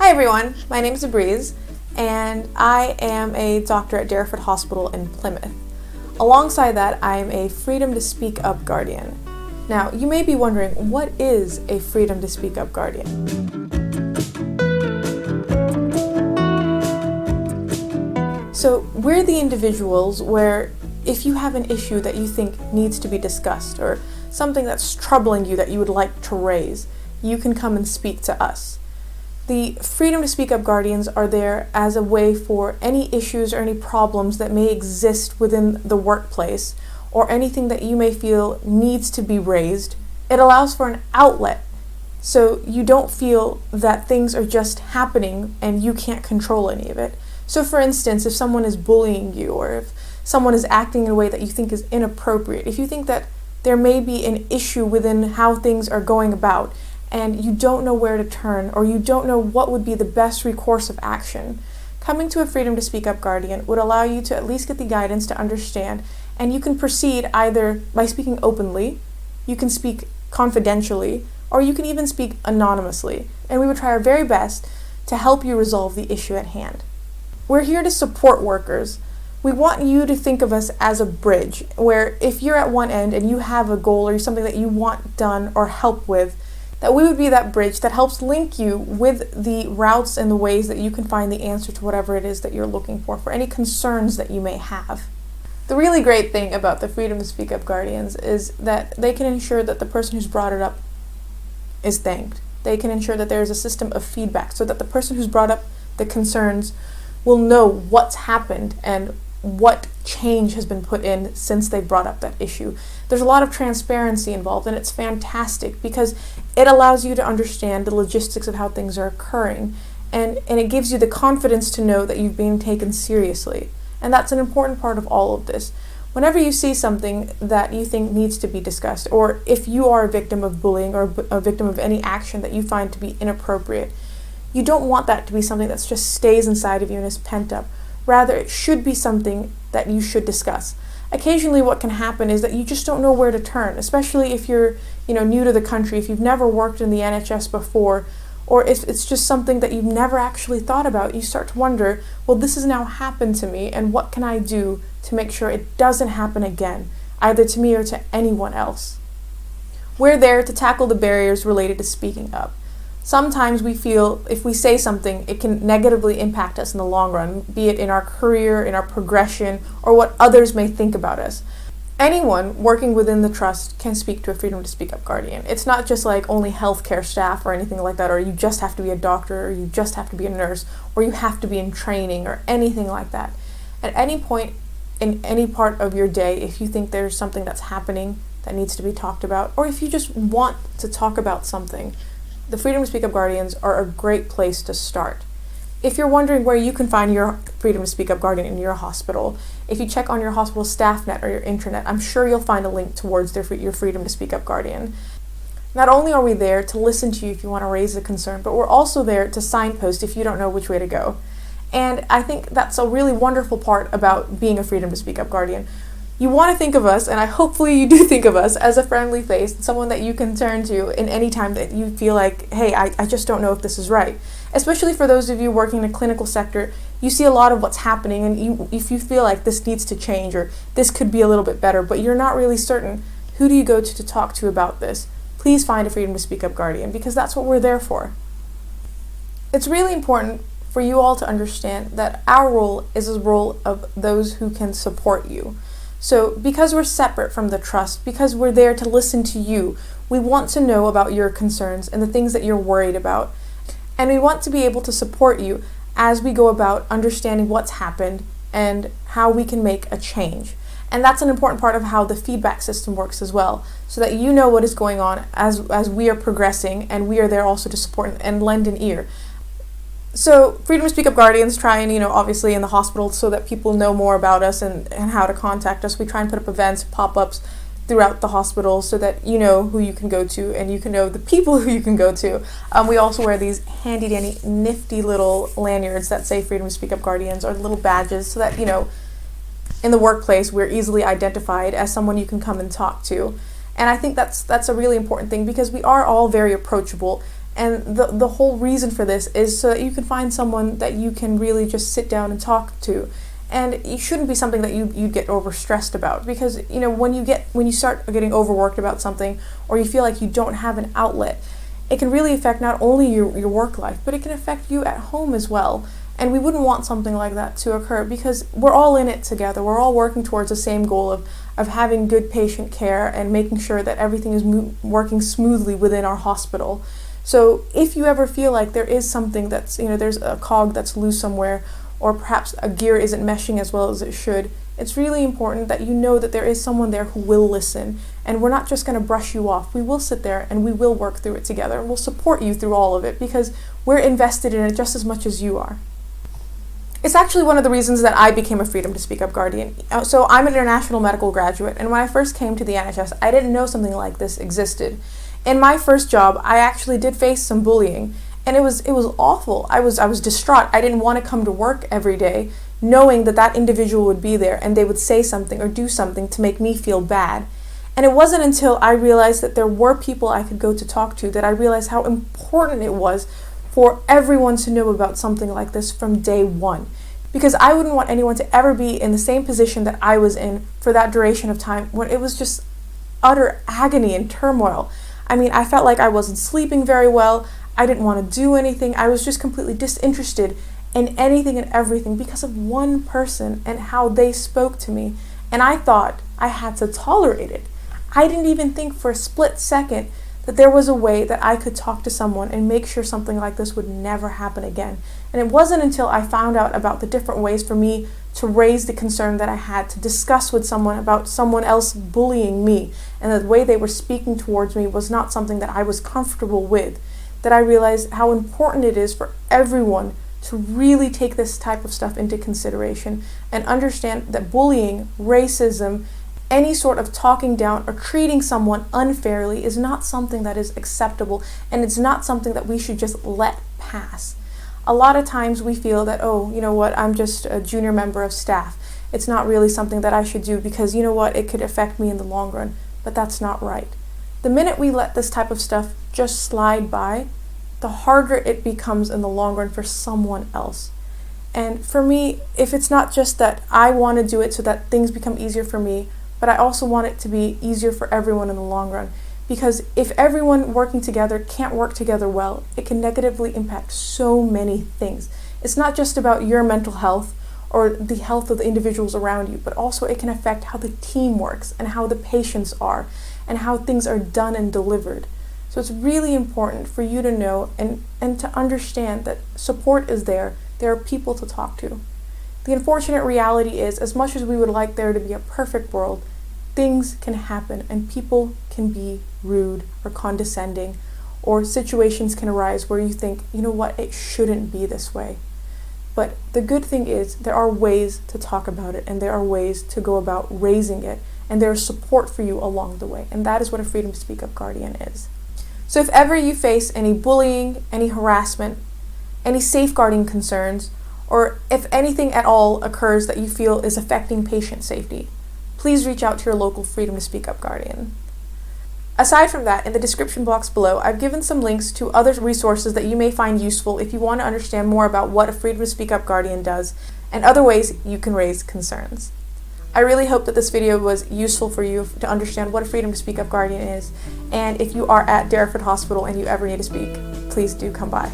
Hi everyone, my name is Ibreez, and I am a doctor at Derriford Hospital in Plymouth. Alongside that, I am a Freedom to Speak Up guardian. Now, you may be wondering, what is a Freedom to Speak Up guardian? So, we're the individuals where if you have an issue that you think needs to be discussed or something that's troubling you that you would like to raise, you can come and speak to us. The Freedom to Speak Up guardians are there as a way for any issues or any problems that may exist within the workplace or anything that you may feel needs to be raised. It allows for an outlet so you don't feel that things are just happening and you can't control any of it. So for instance, if someone is bullying you or if someone is acting in a way that you think is inappropriate, if you think that there may be an issue within how things are going about, and you don't know where to turn or you don't know what would be the best recourse of action, coming to a Freedom to Speak Up guardian would allow you to at least get the guidance to understand, and you can proceed either by speaking openly, you can speak confidentially, or you can even speak anonymously, and we would try our very best to help you resolve the issue at hand. We're here to support workers. We want you to think of us as a bridge, where if you're at one end and you have a goal or something that you want done or help with, that we would be that bridge that helps link you with the routes and the ways that you can find the answer to whatever it is that you're looking for any concerns that you may have. The really great thing about the Freedom to Speak Up guardians is that they can ensure that the person who's brought it up is thanked. They can ensure that there is a system of feedback so that the person who's brought up the concerns will know what's happened and what change has been put in since they brought up that issue. There's a lot of transparency involved, and it's fantastic because it allows you to understand the logistics of how things are occurring, and it gives you the confidence to know that you've been taken seriously. And that's an important part of all of this. Whenever you see something that you think needs to be discussed, or if you are a victim of bullying or a victim of any action that you find to be inappropriate, you don't want that to be something that just stays inside of you and is pent up. Rather, it should be something that you should discuss. Occasionally what can happen is that you just don't know where to turn, especially if you're new to the country, if you've never worked in the NHS before, or if it's just something that you've never actually thought about. You start to wonder, well, this has now happened to me, and what can I do to make sure it doesn't happen again, either to me or to anyone else? We're there to tackle the barriers related to speaking up. Sometimes we feel if we say something, it can negatively impact us in the long run, be it in our career, in our progression, or what others may think about us. Anyone working within the trust can speak to a Freedom to Speak Up guardian. It's not just like only healthcare staff or anything like that, or you just have to be a doctor, or you just have to be a nurse, or you have to be in training, or anything like that. At any point in any part of your day, if you think there's something that's happening that needs to be talked about, or if you just want to talk about something, the Freedom to Speak Up guardians are a great place to start. If you're wondering where you can find your Freedom to Speak Up guardian in your hospital, if you check on your hospital staff net or your intranet, I'm sure you'll find a link towards your Freedom to Speak Up guardian. Not only are we there to listen to you if you want to raise a concern, but we're also there to signpost if you don't know which way to go. And I think that's a really wonderful part about being a Freedom to Speak Up guardian. You want to think of us, and hopefully you do think of us, as a friendly face, someone that you can turn to in any time that you feel like, hey, I just don't know if this is right. Especially for those of you working in a clinical sector, you see a lot of what's happening, and if you feel like this needs to change or this could be a little bit better, but you're not really certain, who do you go to talk to about this? Please find a Freedom to Speak Up guardian, because that's what we're there for. It's really important for you all to understand that our role is a role of those who can support you. So because we're separate from the trust, because we're there to listen to you, we want to know about your concerns and the things that you're worried about. And we want to be able to support you as we go about understanding what's happened and how we can make a change. And that's an important part of how the feedback system works as well, so that you know what is going on as we are progressing, and we are there also to support and lend an ear. So Freedom to Speak Up guardians try and, obviously in the hospital, so that people know more about us and how to contact us. We try and put up events, pop-ups throughout the hospital so that you know who you can go to and you can know the people who you can go to. We also wear these handy-dandy, nifty little lanyards that say Freedom to Speak Up guardians, or little badges, so that, in the workplace we're easily identified as someone you can come and talk to. And I think that's a really important thing, because we are all very approachable. And the whole reason for this is so that you can find someone that you can really just sit down and talk to. And it shouldn't be something that you get overstressed about, because when you start getting overworked about something, or you feel like you don't have an outlet, it can really affect not only your work life, but it can affect you at home as well. And we wouldn't want something like that to occur, because we're all in it together. We're all working towards the same goal of having good patient care and making sure that everything is working smoothly within our hospital. So if you ever feel like there is something that's, there's a cog that's loose somewhere, or perhaps a gear isn't meshing as well as it should, it's really important that you know that there is someone there who will listen, and we're not just going to brush you off. We will sit there and we will work through it together, and we'll support you through all of it, because we're invested in it just as much as you are. It's actually one of the reasons that I became a Freedom to Speak Up Guardian. So I'm an international medical graduate, and when I first came to the NHS, I didn't know something like this existed. In my first job, I actually did face some bullying, and it was awful. I was distraught. I didn't want to come to work every day knowing that individual would be there and they would say something or do something to make me feel bad. And it wasn't until I realized that there were people I could go to talk to that I realized how important it was for everyone to know about something like this from day one. Because I wouldn't want anyone to ever be in the same position that I was in for that duration of time, when it was just utter agony and turmoil. I mean, I felt like I wasn't sleeping very well. I didn't want to do anything. I was just completely disinterested in anything and everything because of one person and how they spoke to me. And I thought I had to tolerate it. I didn't even think for a split second that there was a way that I could talk to someone and make sure something like this would never happen again. And it wasn't until I found out about the different ways for me to raise the concern that I had, to discuss with someone about someone else bullying me, and the way they were speaking towards me was not something that I was comfortable with, that I realized how important it is for everyone to really take this type of stuff into consideration and understand that bullying, racism, any sort of talking down or treating someone unfairly is not something that is acceptable, and it's not something that we should just let pass. A lot of times we feel that, oh, you know what, I'm just a junior member of staff. It's not really something that I should do because, you know what, it could affect me in the long run. But that's not right. The minute we let this type of stuff just slide by, the harder it becomes in the long run for someone else. And for me, if it's not just that I want to do it so that things become easier for me, but I also want it to be easier for everyone in the long run. Because if everyone working together can't work together well, it can negatively impact so many things. It's not just about your mental health or the health of the individuals around you, but also it can affect how the team works and how the patients are and how things are done and delivered. So it's really important for you to know and to understand that support is there. There are people to talk to. The unfortunate reality is, as much as we would like there to be a perfect world, things can happen and people can be rude or condescending, or situations can arise where you think, you know what, it shouldn't be this way. But the good thing is there are ways to talk about it, and there are ways to go about raising it, and there is support for you along the way. And that is what a Freedom to Speak Up Guardian is. So if ever you face any bullying, any harassment, any safeguarding concerns, or if anything at all occurs that you feel is affecting patient safety, please reach out to your local Freedom to Speak Up Guardian. Aside from that, in the description box below, I've given some links to other resources that you may find useful if you want to understand more about what a Freedom to Speak Up Guardian does and other ways you can raise concerns. I really hope that this video was useful for you to understand what a Freedom to Speak Up Guardian is, and if you are at Derriford Hospital and you ever need to speak, please do come by.